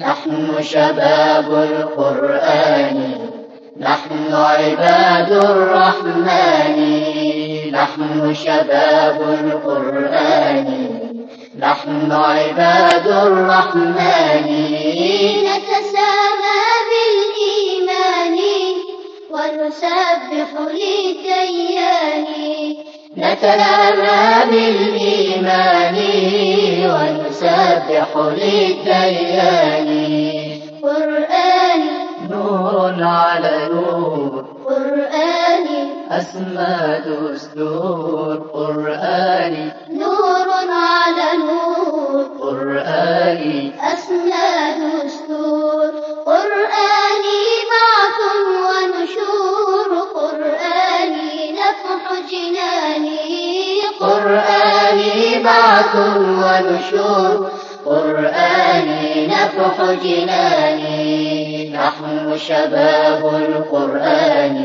نحن شباب القرآن، نحن عباد الرحمن. نحن شباب القرآن، نحن عباد الرحمن. نتسامى بالإيمان ونسبح للديان. نتسامى بالإيمان ونسبح للديان. قرآن نور على نور، قرآن أسمى دستور. قرآن نور على نور، قرآن أسمى دستور. قرآن بعث ونشور، قرآن نفح جناني. قرآن بعث ونشور، قرآن نفح جناني. نحن شباب القرآن،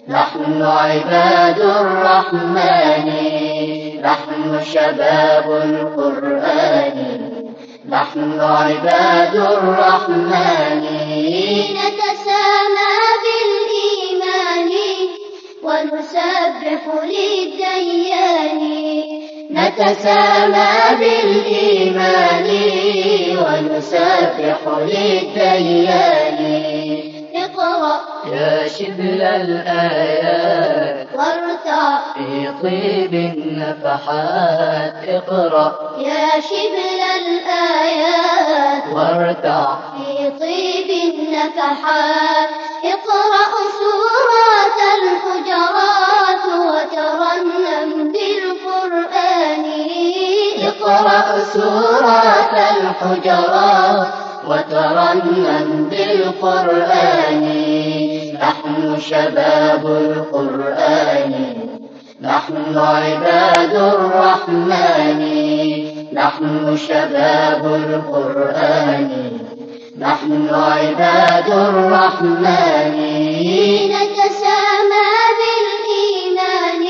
نحن عباد الرحمن. نحن شباب القرآن، نحن عباد الرحمن. نتسامى بالإيمان ونسبح للديان. نتسامى بالإيمان ونسبح للديان. اقرأ يا شبل الآيات وارتع في طيب النفحات. اقرأ يا شبل الآيات وارتع في طيب النفحات. اقرأ سورة الحجرات وترنم بالقرآن. اقرأ سورة الحجرات وترنم بالقرآن. نحن شباب القرآن، نحن عباد الرحمن. نحن شباب القرآن، نحن عباد الرحمن. نتسامى بالإيمان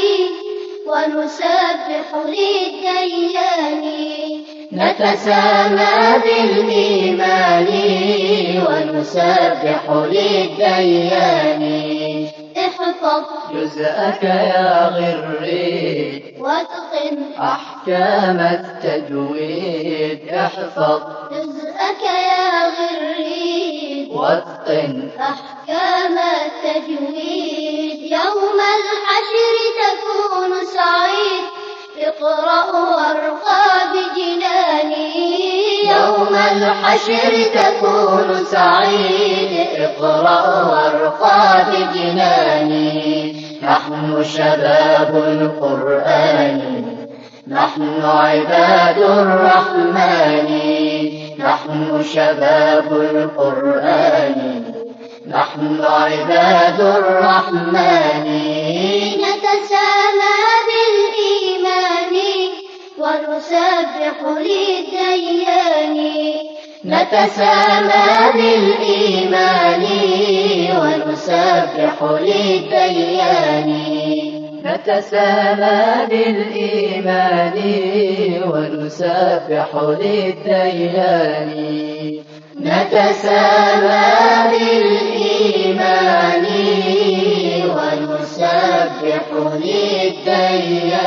ونسبح للديان. نتسامى بالإيمان ونسبح للديان. احفظ جزءك يا غريب واتقن أحكام التجويد. احفظ جزءك يا غريب واتقن أحكام التجويد. يوم الحشر تكون سعيد، اقرأ وارقى بجناني. يوم الحشر تكون سعيد، اقرأ وارقى بجناني. نحن شباب القرآن، نحن عباد الرحمن. نحن شباب القرآن، نحن عباد الرحمن. نتسامى بالإيمان ونسبح للديان. نتسامى بالإيمان ونسبح للديان. نتسامى بالإيمان ونسبح للديان. نتسامى بالإيمان ونسبح للديان.